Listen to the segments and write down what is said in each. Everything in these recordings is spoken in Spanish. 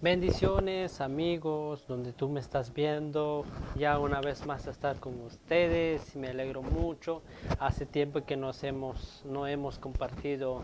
Bendiciones amigos, donde tú me estás viendo, ya una vez más estar con ustedes, me alegro mucho. Hace tiempo que no hemos compartido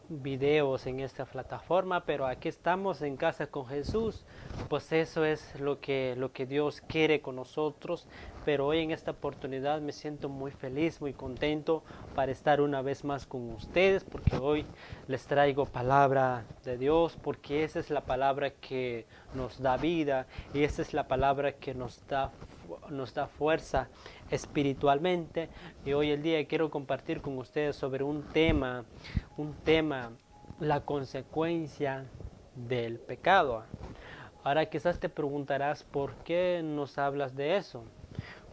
videos en esta plataforma, pero aquí estamos en casa con Jesús, pues eso es lo que Dios quiere con nosotros. Pero hoy en esta oportunidad me siento muy feliz, muy contento para estar una vez más con ustedes, porque hoy les traigo palabra de Dios, porque esa es la palabra que nos da vida y esa es la palabra que nos da fuerza espiritualmente. Y hoy el día quiero compartir con ustedes sobre un tema, la consecuencia del pecado. Ahora quizás te preguntarás por qué nos hablas de eso,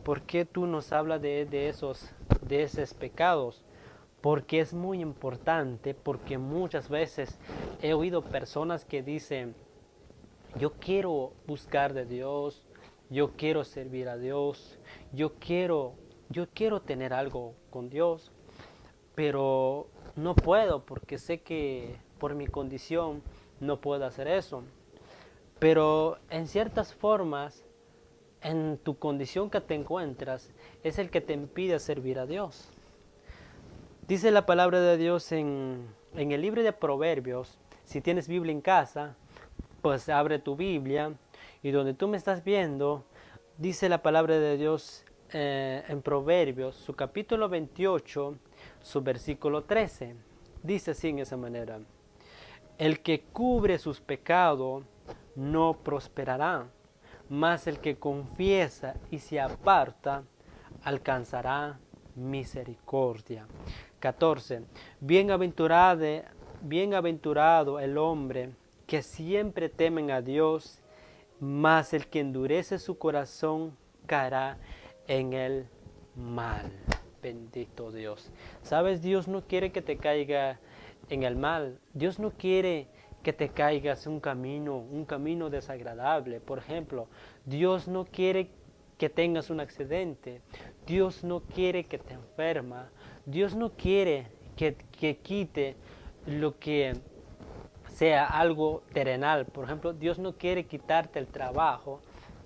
por qué tú nos hablas de esos pecados. Porque es muy importante, porque muchas veces he oído personas que dicen, yo quiero buscar de Dios, yo quiero servir a Dios, yo quiero tener algo con Dios, pero no puedo porque sé que por mi condición no puedo hacer eso. Pero en ciertas formas, en tu condición que te encuentras, es el que te impide servir a Dios. Dice la palabra de Dios en el libro de Proverbios. Si tienes Biblia en casa, pues abre tu Biblia y donde tú me estás viendo, dice la palabra de Dios en Proverbios, su capítulo 28, su versículo 13. Dice así en esa manera: el que cubre sus pecados no prosperará, mas el que confiesa y se aparta alcanzará misericordia. 14. Bienaventurado el hombre que siempre temen a Dios, mas el que endurece su corazón caerá en el mal. Bendito Dios. Sabes, Dios no quiere que te caiga en el mal. Dios no quiere que te caigas en un camino desagradable. Por ejemplo, Dios no quiere que tengas un accidente. Dios no quiere que te enferma. Dios no quiere que quite lo que sea algo terrenal. Por ejemplo, Dios no quiere quitarte el trabajo,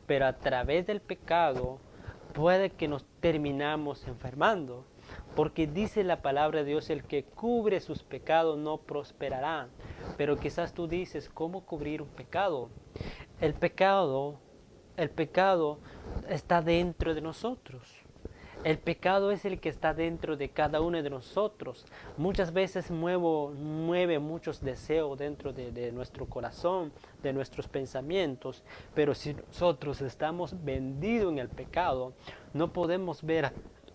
pero a través del pecado puede que nos terminamos enfermando. Porque dice la palabra de Dios, el que cubre sus pecados no prosperará. Pero quizás tú dices, ¿cómo cubrir un pecado? El pecado, el pecado está dentro de nosotros. El pecado es el que está dentro de cada uno de nosotros. Muchas veces mueve muchos deseos dentro de nuestro corazón, de nuestros pensamientos. Pero si nosotros estamos vendidos en el pecado, no podemos ver,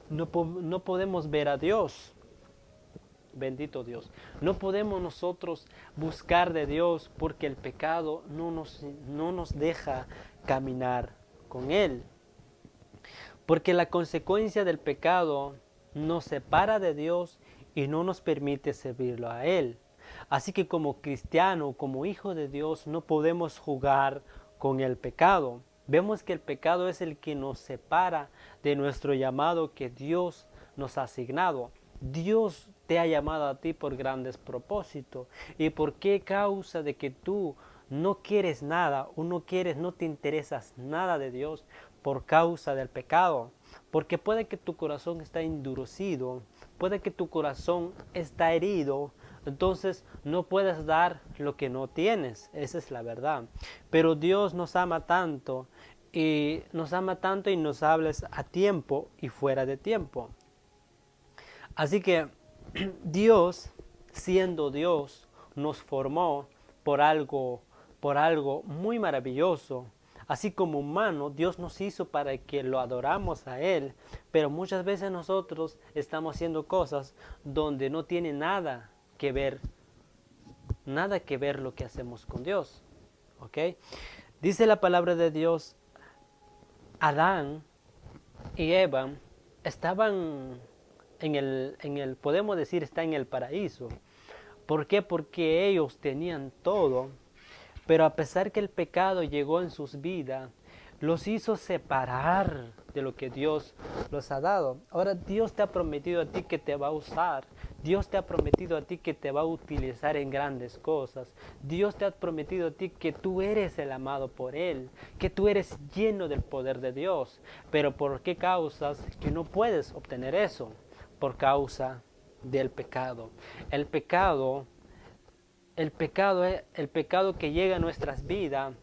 no podemos ver a Dios. Bendito Dios. No podemos nosotros buscar de Dios porque el pecado no nos deja caminar con Él. Porque la consecuencia del pecado nos separa de Dios y no nos permite servirlo a Él. Así que como cristiano, como hijo de Dios, no podemos jugar con el pecado. Vemos que el pecado es el que nos separa de nuestro llamado que Dios nos ha asignado. Dios te ha llamado a ti por grandes propósitos. ¿Y por qué causa de que tú no quieres nada o no te interesas nada de Dios? Por causa del pecado. Porque puede que tu corazón está endurecido, puede que tu corazón está herido, entonces no puedes dar lo que no tienes, esa es la verdad. Pero Dios nos ama tanto y nos habla a tiempo y fuera de tiempo. Así que Dios, siendo Dios, nos formó por algo muy maravilloso. Así como humano, Dios nos hizo para que lo adoramos a Él, pero muchas veces nosotros estamos haciendo cosas donde no tiene nada que ver lo que hacemos con Dios. ¿Ok? Dice la palabra de Dios, Adán y Eva estaban podemos decir, está en el paraíso. ¿Por qué? Porque ellos tenían todo, pero a pesar que el pecado llegó en sus vidas, los hizo separar de lo que Dios los ha dado. Ahora Dios te ha prometido a ti que te va a usar. Dios te ha prometido a ti que te va a utilizar en grandes cosas. Dios te ha prometido a ti que tú eres el amado por Él, que tú eres lleno del poder de Dios. Pero ¿por qué causas que no puedes obtener eso? Por causa del pecado. El pecado que llega a nuestras vidas,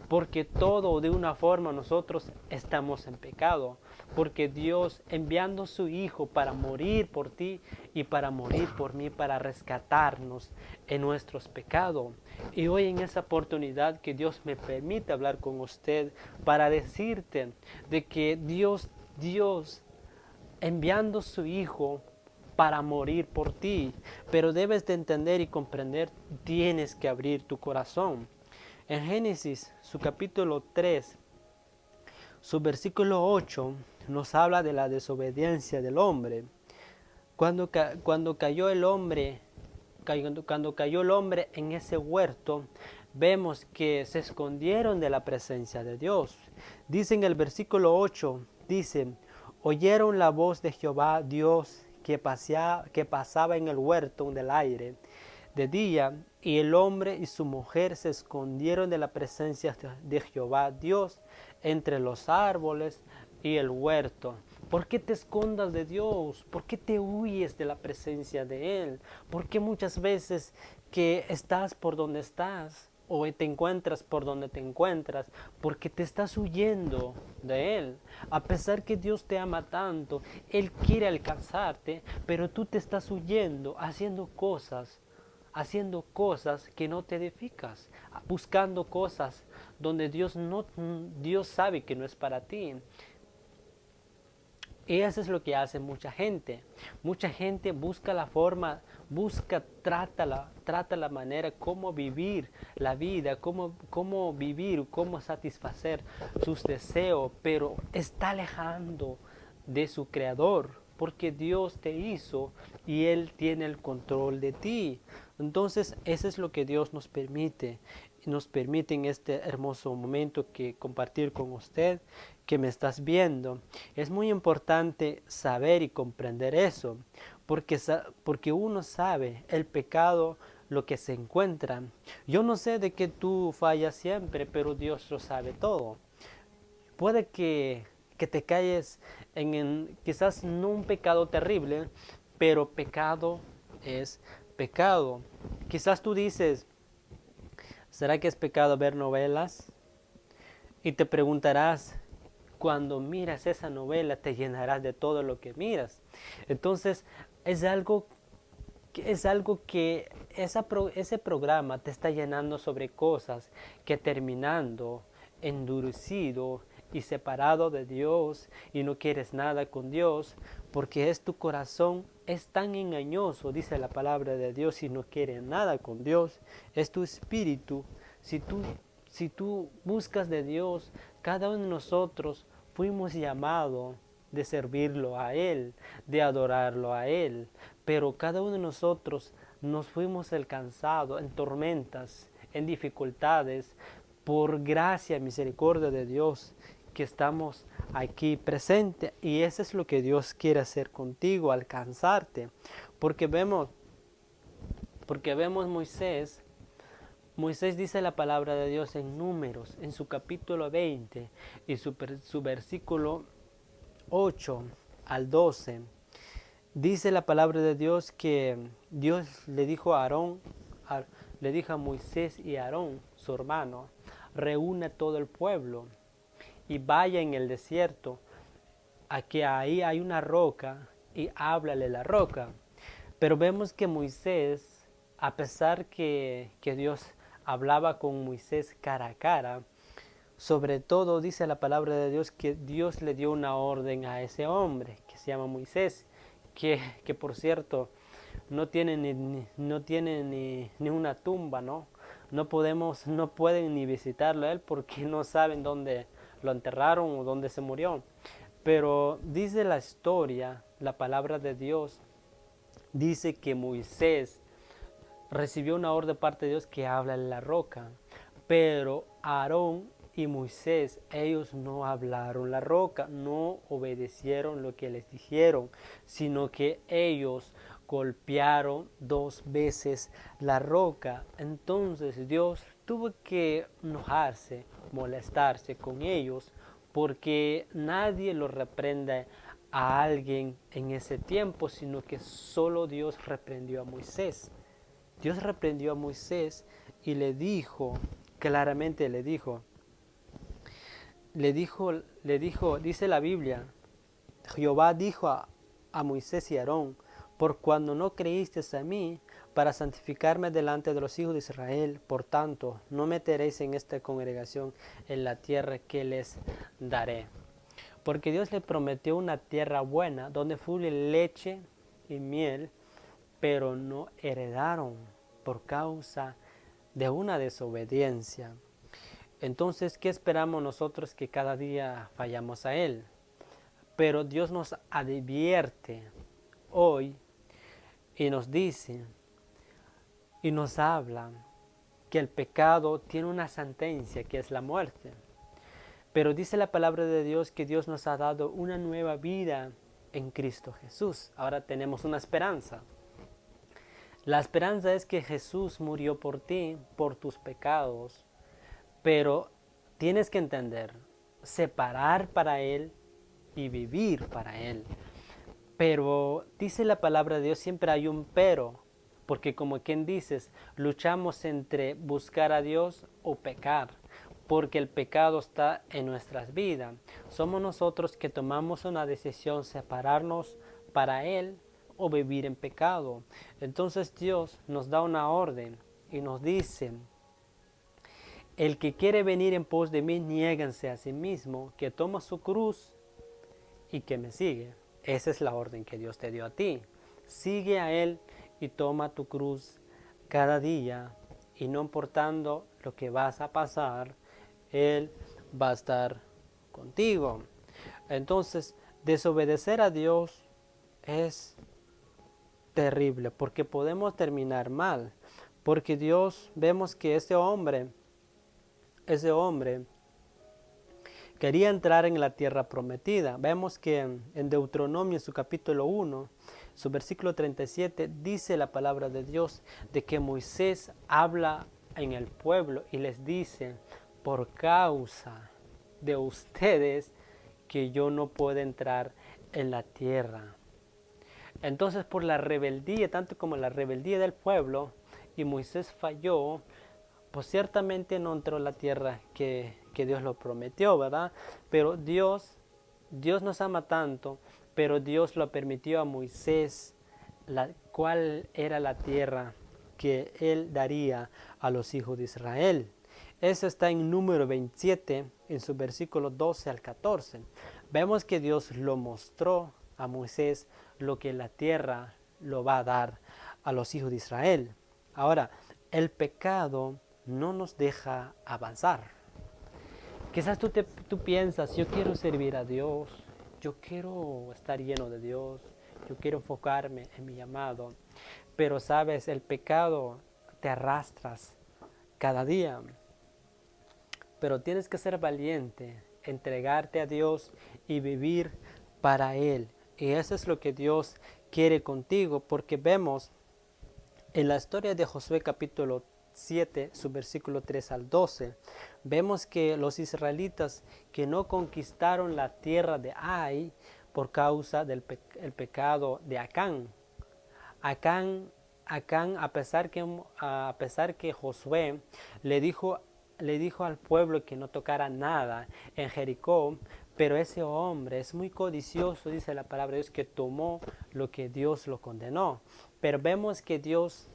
porque todo de una forma nosotros estamos en pecado, porque Dios enviando su Hijo para morir por ti y para morir por mí, para rescatarnos en nuestros pecados. Y hoy en esa oportunidad que Dios me permite hablar con usted para decirte de que Dios enviando su Hijo para morir por ti, pero debes de entender y comprender, tienes que abrir tu corazón. En Génesis, su capítulo 3, su versículo 8, nos habla de la desobediencia del hombre. Cuando cayó el hombre en ese huerto, vemos que se escondieron de la presencia de Dios. Dice en el versículo 8, dice, oyeron la voz de Jehová Dios que pasaba en el huerto del aire de día, y el hombre y su mujer se escondieron de la presencia de Jehová Dios entre los árboles y el huerto. ¿Por qué te escondas de Dios? ¿Por qué te huyes de la presencia de Él? ¿Por qué muchas veces que estás por donde estás o te encuentras por donde te encuentras? Porque te estás huyendo de Él. A pesar que Dios te ama tanto, Él quiere alcanzarte, pero tú te estás huyendo, haciendo cosas que no te edificas, buscando cosas donde Dios sabe que no es para ti. Y eso es lo que hace mucha gente. Mucha gente busca la forma, trata la manera cómo vivir la vida, cómo vivir, cómo satisfacer sus deseos, pero está alejando de su creador, porque Dios te hizo y Él tiene el control de ti. Entonces, eso es lo que Dios nos permite en este hermoso momento que compartir con usted, que me estás viendo. Es muy importante saber y comprender eso, porque uno sabe el pecado, lo que se encuentra. Yo no sé de qué tú fallas siempre, pero Dios lo sabe todo. Puede que te calles quizás no un pecado terrible, pero pecado es pecado. Quizás tú dices, ¿será que es pecado ver novelas? Y te preguntarás, cuando miras esa novela te llenarás de todo lo que miras. Entonces ese programa te está llenando sobre cosas que terminando endurecido y separado de Dios y no quieres nada con Dios, porque tu corazón es tan engañoso, dice la palabra de Dios, y no quieres nada con Dios. Es tu espíritu. Si tú buscas de Dios, cada uno de nosotros fuimos llamados de servirlo a Él, de adorarlo a Él, pero cada uno de nosotros nos fuimos alcanzados en tormentas, en dificultades, por gracia y misericordia de Dios, que estamos aquí presentes, y eso es lo que Dios quiere hacer contigo, alcanzarte, porque vemos Moisés dice la palabra de Dios en Números, en su capítulo 20 y su versículo 8 al 12. Dice la palabra de Dios que Dios le dijo a Moisés y a Aarón, su hermano, reúne todo el pueblo y vaya en el desierto, a que ahí hay una roca, y háblale la roca. Pero vemos que Moisés, a pesar que Dios hablaba con Moisés cara a cara, sobre todo dice la palabra de Dios que Dios le dio una orden a ese hombre que se llama Moisés, que por cierto no tiene ni una tumba, ¿no? No pueden ni visitarlo a él, porque no saben dónde lo enterraron o dónde se murió. Pero dice la historia, la palabra de Dios, dice que Moisés recibió una orden de parte de Dios que habla en la roca, pero Aarón y Moisés, ellos no hablaron la roca, no obedecieron lo que les dijeron, sino que ellos golpearon 2 veces la roca. Entonces Dios tuvo que enojarse, molestarse con ellos, porque nadie lo reprende a alguien en ese tiempo, sino que solo Dios reprendió a Moisés. Dios reprendió a Moisés y le dijo, claramente dice la Biblia, Jehová dijo a Moisés y a Aarón, por cuando no creísteis a mí para santificarme delante de los hijos de Israel, por tanto, no meteréis en esta congregación en la tierra que les daré. Porque Dios le prometió una tierra buena, donde fluye leche y miel, pero no heredaron por causa de una desobediencia. Entonces, ¿qué esperamos nosotros que cada día fallamos a Él? Pero Dios nos advierte hoy y nos dice y nos habla que el pecado tiene una sentencia que es la muerte. Pero dice la palabra de Dios que Dios nos ha dado una nueva vida en Cristo Jesús. Ahora tenemos una esperanza. La esperanza es que Jesús murió por ti, por tus pecados, pero tienes que entender, separar para Él y vivir para Él. Pero dice la palabra de Dios, siempre hay un pero, porque como quien dices, luchamos entre buscar a Dios o pecar, porque el pecado está en nuestras vidas. Somos nosotros que tomamos una decisión, separarnos para Él o vivir en pecado. Entonces Dios nos da una orden y nos dice, el que quiere venir en pos de mí, niéganse a sí mismo, que toma su cruz y que me sigue. Esa es la orden que Dios te dio a ti. Sigue a Él y toma tu cruz cada día, y no importando lo que vas a pasar, Él va a estar contigo. Entonces, desobedecer a Dios es terrible, porque podemos terminar mal, porque Dios, vemos que ese hombre quería entrar en la tierra prometida. Vemos que en Deuteronomio, en su capítulo 1, su versículo 37, dice la palabra de Dios de que Moisés habla en el pueblo y les dice, por causa de ustedes que yo no puedo entrar en la tierra. Entonces, por la rebeldía, tanto como la rebeldía del pueblo, y Moisés falló, pues ciertamente no entró en la tierra que Dios lo prometió, ¿verdad? Pero Dios nos ama tanto, pero Dios lo permitió a Moisés, cuál era la tierra que Él daría a los hijos de Israel. Eso está en Número 27, en su versículo 12 al 14. Vemos que Dios lo mostró a Moisés lo que la tierra lo va a dar a los hijos de Israel. Ahora, el pecado no nos deja avanzar. Quizás tú piensas, yo quiero servir a Dios, yo quiero estar lleno de Dios, yo quiero enfocarme en mi llamado, pero sabes, el pecado te arrastras cada día, pero tienes que ser valiente, entregarte a Dios y vivir para Él. Y eso es lo que Dios quiere contigo, porque vemos en la historia de Josué capítulo 7, su versículo 3 al 12, vemos que los israelitas que no conquistaron la tierra de Ai por causa del pecado de Acán. Acán, a pesar que Josué le dijo al pueblo que no tocara nada en Jericó, pero ese hombre es muy codicioso, dice la palabra de Dios, que tomó lo que Dios lo condenó. Pero vemos que Dios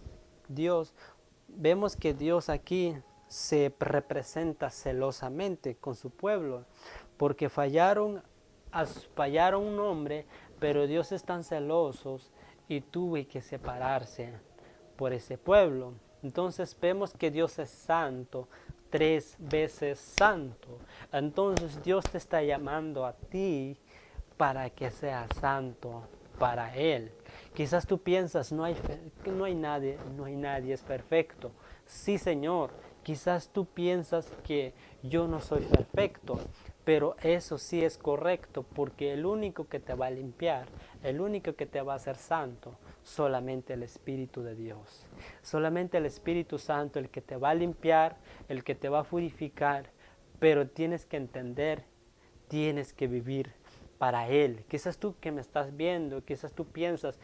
aquí se representa celosamente con su pueblo, porque fallaron un hombre, pero Dios es tan celosos y tuvo que separarse por ese pueblo. Entonces vemos que Dios es santo, 3 veces santo. Entonces Dios te está llamando a ti para que seas santo para Él. Quizás tú piensas, no hay nadie es perfecto. Sí, Señor, Quizás tú piensas que yo no soy perfecto, pero eso sí es correcto, porque el único que te va a limpiar, el único que te va a hacer santo, solamente el Espíritu de Dios. Solamente el Espíritu Santo, el que te va a limpiar, el que te va a purificar, pero tienes que entender, tienes que vivir para Él. Quizás tú que me estás viendo, quizás tú piensas,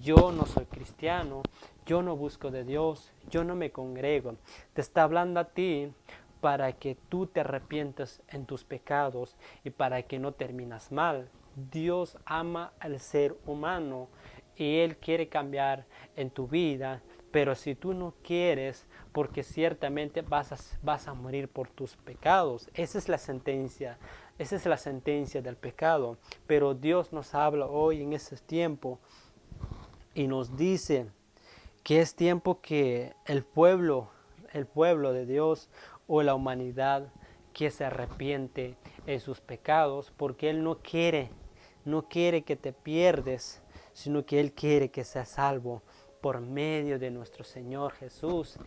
yo no soy cristiano, yo no busco de Dios, yo no me congrego. Te está hablando a ti para que tú te arrepientas en tus pecados y para que no terminas mal. Dios ama al ser humano y Él quiere cambiar en tu vida, pero si tú no quieres, porque ciertamente vas a morir por tus pecados. Esa es la sentencia. Esa es la sentencia del pecado. Pero Dios nos habla hoy en ese tiempo y nos dice que es tiempo que el pueblo de Dios o la humanidad que se arrepiente en sus pecados, porque Él no quiere que te pierdes, sino que Él quiere que seas salvo por medio de nuestro Señor Jesús,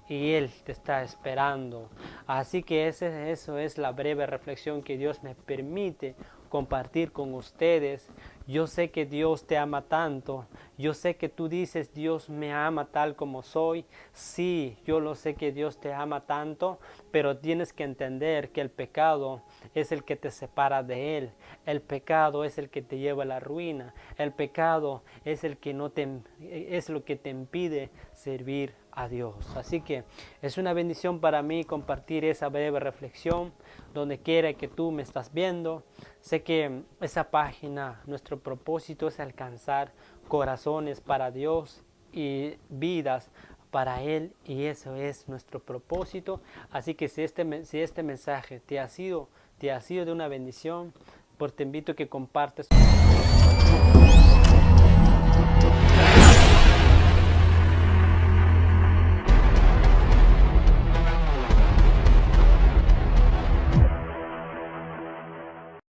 y Él te está esperando. Así que eso es la breve reflexión que Dios me permite compartir con ustedes. Yo sé que Dios te ama tanto. Yo sé que tú dices, Dios me ama tal como soy. Sí, yo lo sé que Dios te ama tanto, pero tienes que entender que el pecado es el que te separa de Él. El pecado es el que te lleva a la ruina. El pecado es el que es lo que te impide servir a Dios. Así que es una bendición para mí compartir esa breve reflexión donde quiera que tú me estás viendo. Sé que esa página, nuestro propósito es alcanzar corazones para Dios y vidas para Él, y eso es nuestro propósito. Así que si este mensaje te ha sido de una bendición, pues te invito a que compartas